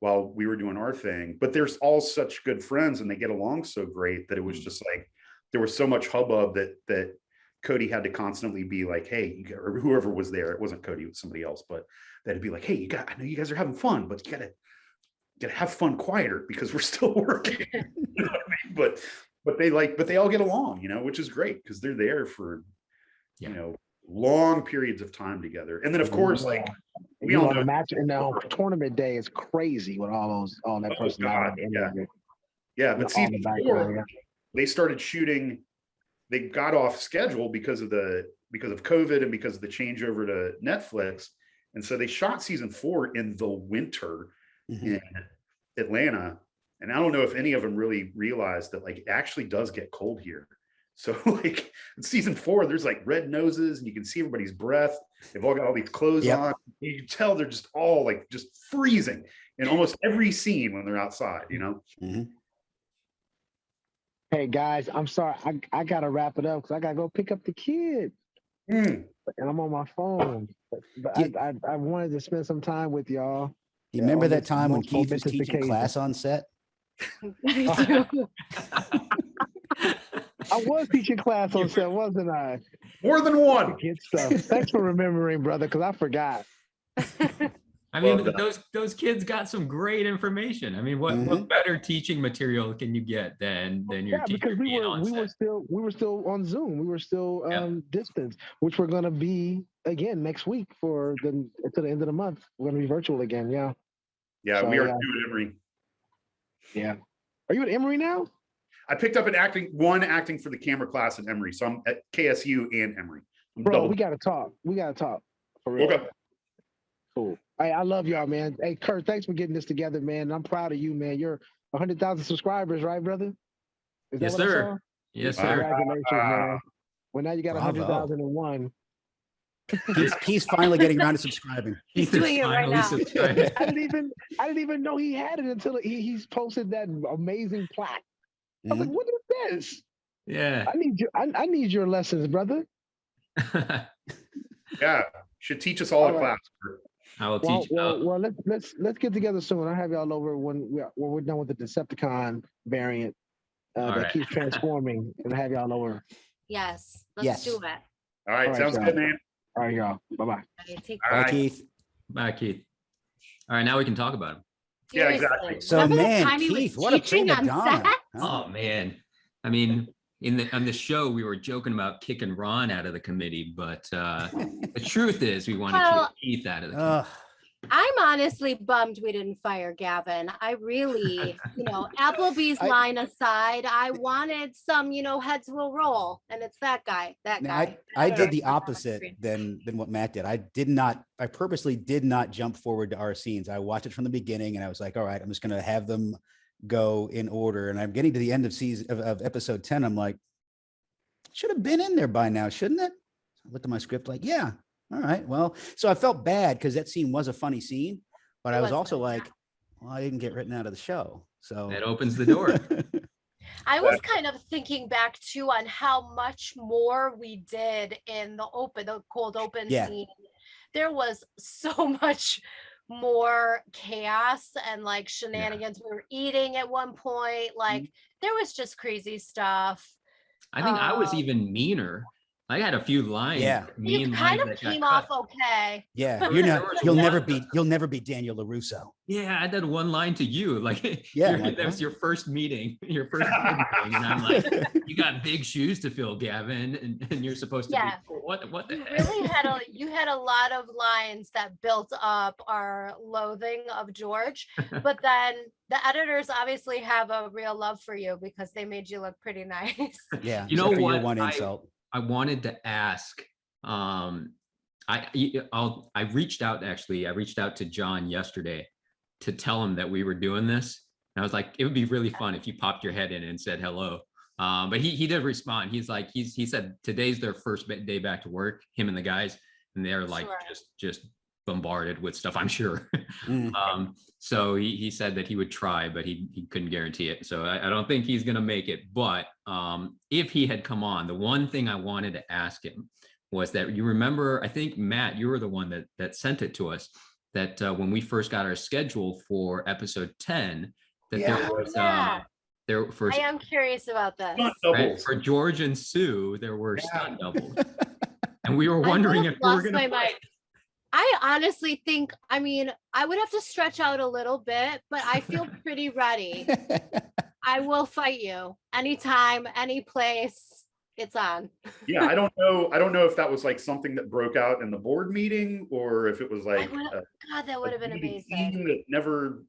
while we were doing our thing. But there's all such good friends, and they get along so great that it was just like there was so much hubbub that Cody had to constantly be like, "Hey," or whoever was there. It wasn't Cody, it was somebody else, but that'd be like, "Hey, I know you guys are having fun, but you gotta have fun quieter because we're still working." You know what I mean? But they all get along, which is great because they're there for long periods of time together. And then of course, like, we all know match and now tournament day is crazy with all that personality. But season 4, they started shooting. They got off schedule because of COVID and because of the changeover to Netflix, and so they shot season 4 in the winter in Atlanta. And I don't know if any of them really realized that, like, it actually does get cold here. So like in season 4, there's like red noses, and you can see everybody's breath. They've all got all these clothes on. You can tell they're just all like just freezing in almost every scene when they're outside, Hey guys, I'm sorry. I gotta wrap it up because I gotta go pick up the kid. And I'm on my phone. But I wanted to spend some time with y'all. You remember that time when Keith was teaching class on set? I was teaching class on set, wasn't I? More than one. Kid stuff. Thanks for remembering, brother, because I forgot. I mean, those kids got some great information. I mean, what better teaching material can you get than your teacher because being on set? we were still on Zoom. We were still distance, which we're gonna be again next week to the end of the month. We're gonna be virtual again. Yeah. Yeah, so, we are doing Emory. Yeah. Are you at Emory now? I picked up acting for the camera class at Emory. So I'm at KSU and Emory. Bro, we gotta talk. For real. Okay. Cool. Hey, I love y'all, man. Hey, Kurt, thanks for getting this together, man. I'm proud of you, man. You're 100,000 subscribers, right, brother? Yes, sir. Yes, sir. Congratulations, man. Well, now you got 100,001. He's finally getting around to subscribing. He's doing it right now. I didn't even know he had it until he's posted that amazing plaque. was like, what is this? Yeah. I need your lessons, brother. Yeah, should teach us all a class. I will teach. Well, let's get together soon. I'll have y'all over when we're done with the Decepticon variant that keeps transforming, and have y'all over. Yes, let's do it. All right, sounds good, man. All right, y'all. Bye-bye. Bye, Keith. Bye, Keith. All right, now we can talk about him. Yeah, exactly. So, Remember the man, time he was Keith, what a teaching prima on donna. set? Oh man, I mean, on the show we were joking about kicking Ron out of the committee, but the truth is we want to kick Keith out of the committee. I'm honestly bummed we didn't fire Gavin. I really, Applebee's line aside, I wanted some, heads will roll, and it's that guy. I did the opposite than what Matt did. I purposely did not jump forward to our scenes. I watched it from the beginning, and I was like, all right, I'm just going to have them go in order. And I'm getting to the end of episode 10. I'm like, should have been in there by now, shouldn't it? I looked at my script like, yeah. All right. Well, so I felt bad because that scene was a funny scene, but I was also like, well, I didn't get written out of the show. So that opens the door. I was kind of thinking back too on how much more we did in the cold open scene. There was so much more chaos and like shenanigans. We were eating at one point. Like there was just crazy stuff. I think I was even meaner. I had a few lines. Yeah, you kind of came off okay. Yeah, you'll never be Daniel LaRusso. Yeah, I did one line to you, like that was your first meeting, and I'm like, you got big shoes to fill, Gavin, and you're supposed to be what the heck? Really you had a lot of lines that built up our loathing of George, but then the editors obviously have a real love for you because they made you look pretty nice. Yeah, you know what? Your one insult. I wanted to ask. I reached out to John yesterday to tell him that we were doing this, and I was like, it would be really fun if you popped your head in and said hello. But he did respond. He's like, he said today's their first day back to work, him and the guys, and they're like just bombarded with stuff, I'm sure. So he said that he would try, but he couldn't guarantee it. So I don't think he's gonna make it. But if he had come on, the one thing I wanted to ask him was that, you remember, I think Matt, you were the one that sent it to us, that when we first got our schedule for episode 10, that there was I am curious about this. Right? For George and Sue, there were stunt doubles. And we were wondering if we were gonna play. I honestly think, I would have to stretch out a little bit, but I feel pretty ready. I will fight you anytime, any place. It's on. Yeah, I don't know if that was like something that broke out in the board meeting, or if it was like God, that would have been amazing. That never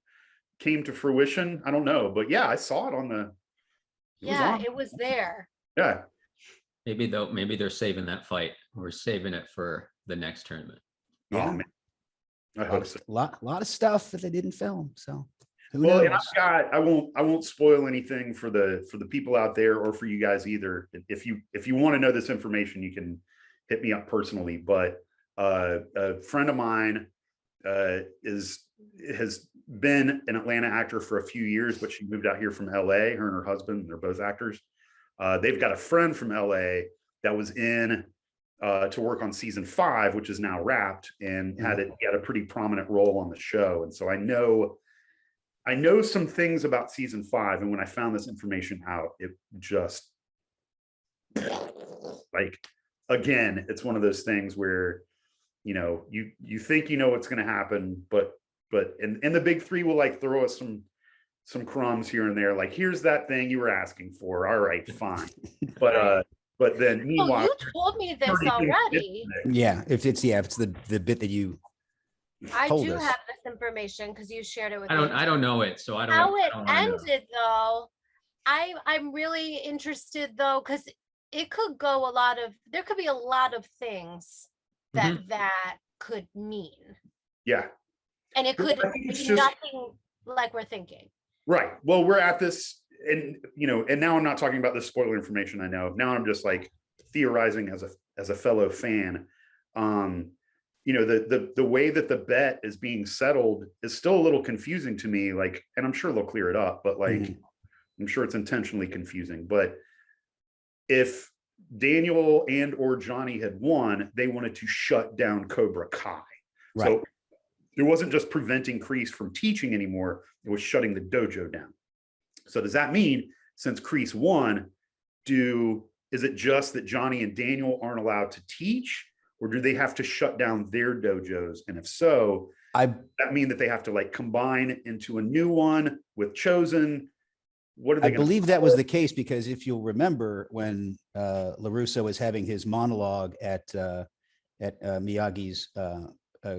came to fruition. I don't know, but yeah, I saw it on the. It was there. Yeah. Maybe they're saving that fight. We're saving it for the next tournament. Yeah. Oh, man. I hope so. A lot of stuff that they didn't film. So who well, knows? And I won't spoil anything for the people out there or for you guys either. If you want to know this information, you can hit me up personally. But a friend of mine has been an Atlanta actor for a few years, but she moved out here from LA. Her and her husband, they're both actors. They've got a friend from LA that was in to work on season 5, which is now wrapped, and had a pretty prominent role on the show. And so I know some things about season 5. And when I found this information out, it just like, again, it's one of those things where, you think what's going to happen, but and the big three will like throw us some crumbs here and there. Like, here's that thing you were asking for. All right, fine. But then meanwhile, you told me this already. Yeah, if it's the bit that you I told do us. have this information because you shared it with me. I don't know it, so I don't. How it ended though, I'm really interested though, because it could go there could be a lot of things that could mean. Yeah. And it could be nothing like we're thinking. Right. Well, we're at this, and now I'm not talking about the spoiler information. I know now I'm just like theorizing as a fellow fan. The way that the bet is being settled is still a little confusing to me. Like, and I'm sure they'll clear it up, but like, I'm sure it's intentionally confusing, but if Daniel and or Johnny had won, they wanted to shut down Cobra Kai. Right. So it wasn't just preventing Kreese from teaching anymore, it was shutting the dojo down. So does that mean since Kreese won, is it just that Johnny and Daniel aren't allowed to teach, or do they have to shut down their dojos? And if so, that mean that they have to like combine into a new one with Chosen? What are they? I believe that was the case, because if you'll remember when LaRusso was having his monologue at Miyagi's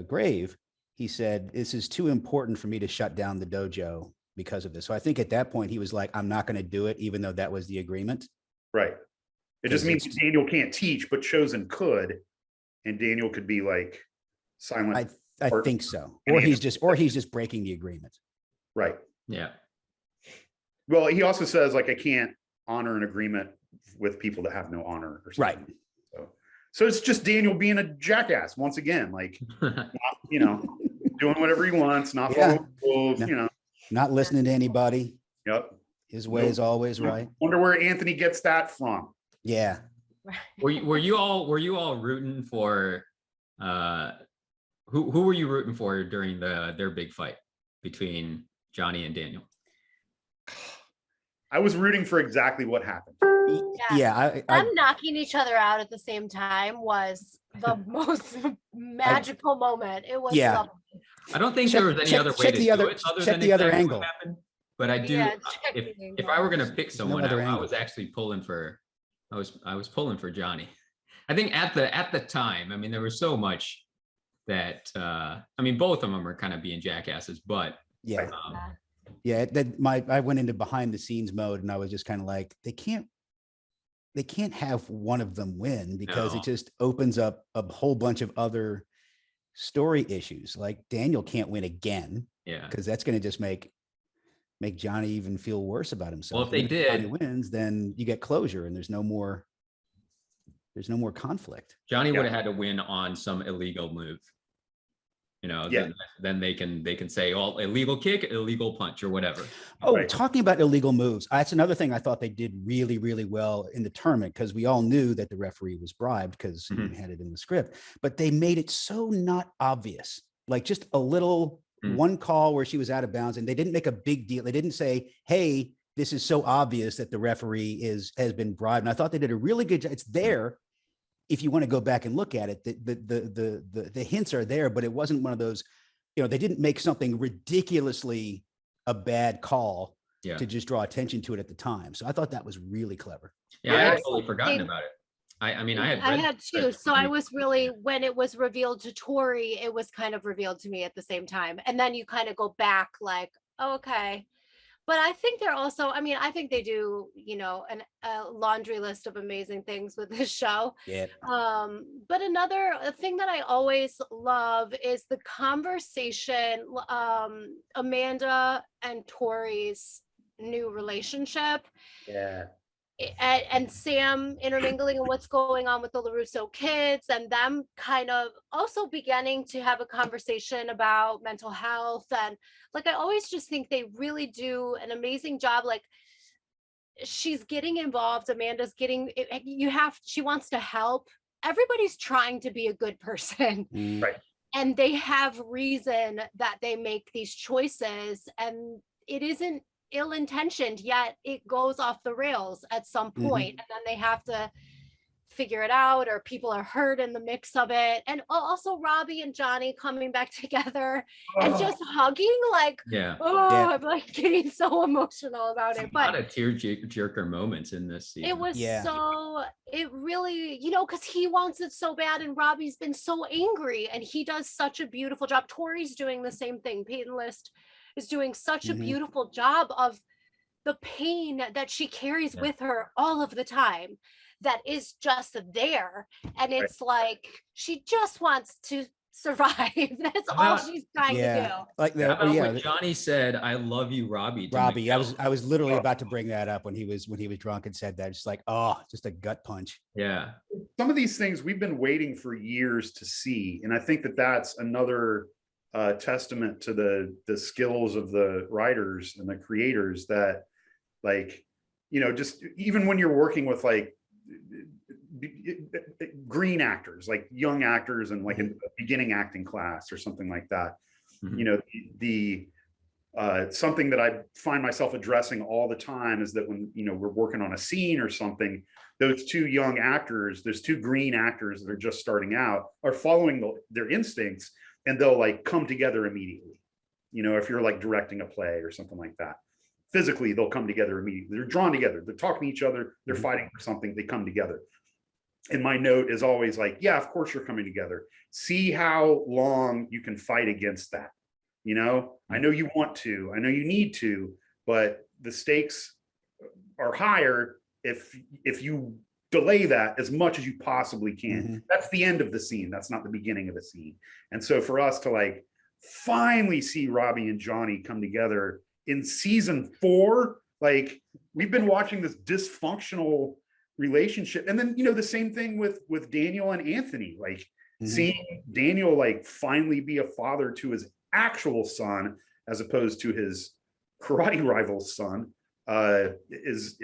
grave, he said, "This is too important for me to shut down the dojo because of this." So I think at that point he was like, "I'm not going to do it," even though that was the agreement. Right. It just means Daniel can't teach, but Chosen could, and Daniel could be like silent. I think so. Or he's just breaking the agreement. Right. Yeah. Well, he also says like, I can't honor an agreement with people that have no honor or something. Right. So it's just Daniel being a jackass once again, like, not, doing whatever he wants, not following rules, not listening to anybody. Yep. His way is always right. Wonder where Anthony gets that from. Yeah. Were you all rooting for who were you rooting for during their big fight between Johnny and Daniel? I was rooting for exactly what happened. Yeah, them knocking each other out at the same time was the most magical moment. It was lovely. I don't think there was any other way to do it other than the other angle. But I do. If I were going to pick someone, I was actually pulling for. I was pulling for Johnny. I think at the time, I mean, there was so much that both of them are kind of being jackasses, but I went into behind the scenes mode, and I was just kind of like, they can't have one of them win, because it just opens up a whole bunch of other story issues. Like Daniel can't win again, because that's going to just make Johnny even feel worse about himself. Well, if they did, Johnny wins, then you get closure, and there's no more conflict. Johnny would have had to win on some illegal move. Then they can say, "Oh, illegal kick, illegal punch," or whatever. Oh, right. Talking about illegal moves, that's another thing I thought they did really, really well in the tournament, because we all knew that the referee was bribed because he had it in the script, but they made it so not obvious, like just a little one call where she was out of bounds, and they didn't make a big deal. They didn't say, "Hey, this is so obvious that the referee has been bribed." And I thought they did a really good job. It's there. If you want to go back and look at it, the hints are there, but it wasn't one of those, they didn't make something ridiculously a bad call to just draw attention to it at the time. So I thought that was really clever. Yeah, I had totally forgotten about it. I had too. So I was really, when it was revealed to Tori, it was kind of revealed to me at the same time. And then you kind of go back like, oh, okay. But I think they're also, I think they do, a laundry list of amazing things with this show. Yeah. But another thing that I always love is the conversation, Amanda and Tori's new relationship. Yeah. And Sam intermingling and what's going on with the LaRusso kids, and them kind of also beginning to have a conversation about mental health. And like, I always just think they really do an amazing job. Like, she's getting involved. Amanda's getting, she wants to help. Everybody's trying to be a good person. Right. And they have reason that they make these choices, and it isn't ill-intentioned, yet it goes off the rails at some point, and then they have to figure it out, or people are hurt in the mix of it. And also Robbie and Johnny coming back together and just hugging, like, I'm like getting so emotional about it. But a lot of tear-jerker moments in this season. It was it really, because he wants it so bad, and Robbie's been so angry, and he does such a beautiful job. Tori's doing the same thing. Peyton List is doing such a beautiful job of the pain that she carries with her all of the time, that is just there. And it's like, she just wants to survive. That's all she's trying to do. Like when Johnny said, "I love you, Robbie." Robbie, I was literally about to bring that up when he was drunk and said that. Just like, just a gut punch. Yeah. Some of these things we've been waiting for years to see. And I think that that's another testament to the skills of the writers and the creators, that Like, just even when you're working with like green actors, like young actors and like a beginning acting class or something like that. The something that I find myself addressing all the time is that when, we're working on a scene or something, those two young actors, there's two green actors that are just starting out, are following their instincts, and they'll like come together immediately. If you're like directing a play or something like that, physically, they'll come together immediately. They're drawn together. They're talking to each other. They're fighting for something. They come together. And my note is always like, yeah, of course you're coming together. See how long you can fight against that. I know you want to, I know you need to, but the stakes are higher if you delay that as much as you possibly can. That's the end of the scene. That's not the beginning of the scene. And so for us to like finally see Robbie and Johnny come together in season 4, like we've been watching this dysfunctional relationship. And then, the same thing with Daniel and Anthony, like seeing Daniel like finally be a father to his actual son as opposed to his karate rival's son is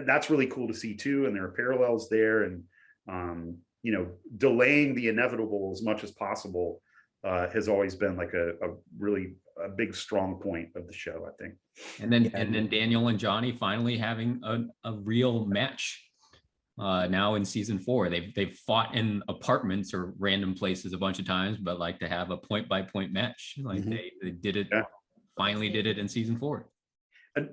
that's really cool to see too. And there are parallels there, and delaying the inevitable as much as possible has always been like a really a big strong point of the show, I think. And then Daniel and Johnny finally having a real match now in season 4. They've fought in apartments or random places a bunch of times, but like to have a point-by-point match, like they did it, finally did it in season 4.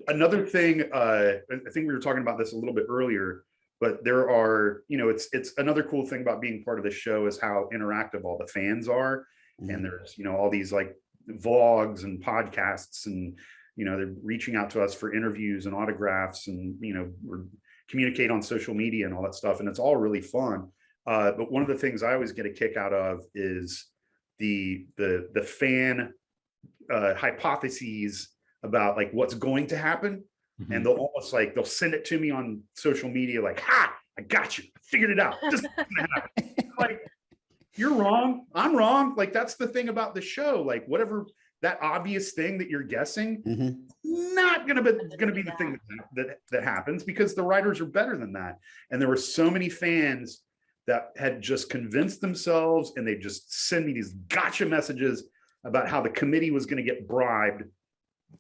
Another thing, I think we were talking about this a little bit earlier, but there are, it's another cool thing about being part of the show is how interactive all the fans are. And there's, all these like vlogs and podcasts, and, they're reaching out to us for interviews and autographs, and, we're communicate on social media and all that stuff. And it's all really fun. But one of the things I always get a kick out of is the fan hypotheses about like what's going to happen. And they'll almost like, they'll send it to me on social media, like, ha, I got you, I figured it out. This is gonna happen. Like, you're wrong, I'm wrong. Like, that's the thing about the show. Like, whatever that obvious thing that you're guessing, not gonna be the thing that happens, because the writers are better than that. And there were so many fans that had just convinced themselves, and they just send me these gotcha messages about how the committee was going to get bribed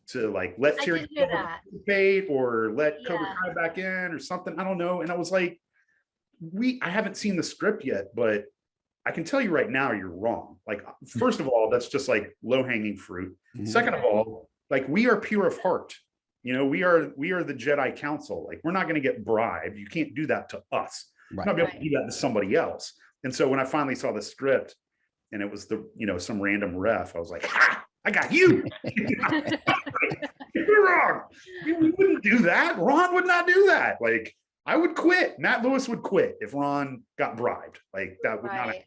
to like let Terry participate or let Cobra Kai back in or something. I don't know. And I was like, I haven't seen the script yet, but I can tell you right now, you're wrong. Like, first of all, that's just like low-hanging fruit. Second of all, like, we are pure of heart. We are the Jedi Council. Like, we're not going to get bribed. You can't do that to us. Right. You're not be able to do that to somebody else. And so when I finally saw the script and it was some random ref, I was like, ha, I got you. You're wrong. We wouldn't do that. Ron would not do that. Like, I would quit. Matt Lewis would quit if Ron got bribed. Like, that would not happen.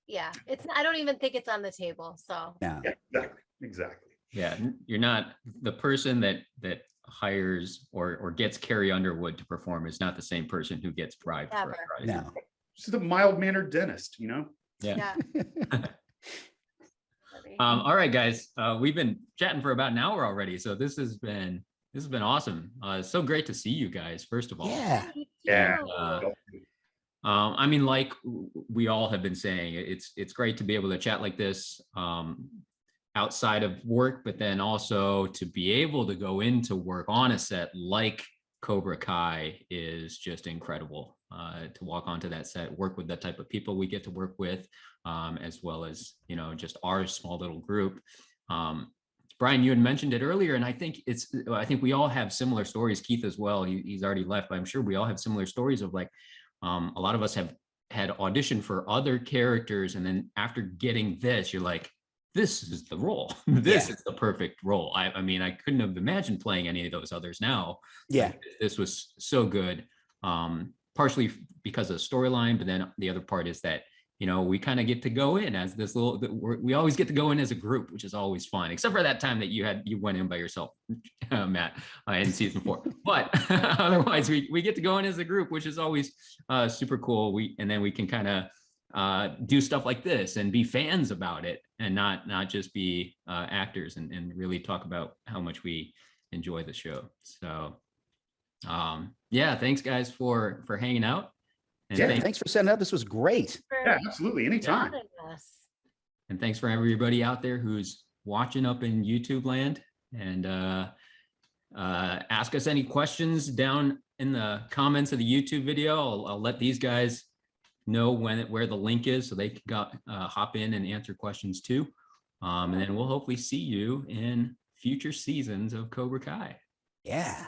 Yeah, I don't even think it's on the table. So yeah, exactly. Yeah, you're not the person that hires or gets Carrie Underwood to perform is not the same person who gets bribed. No, she's a mild-mannered dentist, Yeah. All right, guys, we've been chatting for about an hour already, so this has been awesome. It's so great to see you guys, first of all. Yeah. I mean, like we all have been saying, it's great to be able to chat like this outside of work, but then also to be able to go into work on a set like Cobra Kai is just incredible. To walk onto that set, work with the type of people we get to work with, as well as, just our small little group. Brian, you had mentioned it earlier, and I think we all have similar stories. Keith as well. He's already left, but I'm sure we all have similar stories of like, a lot of us have had auditioned for other characters, and then after getting this, you're like, this is the role. This is the perfect role. I mean, I couldn't have imagined playing any of those others now. Yeah. This was so good. Partially because of the storyline, but then the other part is that, we kind of get to go in as this we always get to go in as a group, which is always fun, except for that time that you went in by yourself, Matt, in season 4. But otherwise, we get to go in as a group, which is always super cool. And then we can kind of do stuff like this and be fans about it, and not just be actors, and really talk about how much we enjoy the show. So yeah, thanks guys for hanging out. And Yeah, thanks for setting up. This was great. Yeah, absolutely. Anytime. And thanks for everybody out there who's watching up in YouTube land. And ask us any questions down in the comments of the YouTube video. I'll let these guys know where the link is so they can hop in and answer questions too. And then we'll hopefully see you in future seasons of Cobra Kai. Yeah.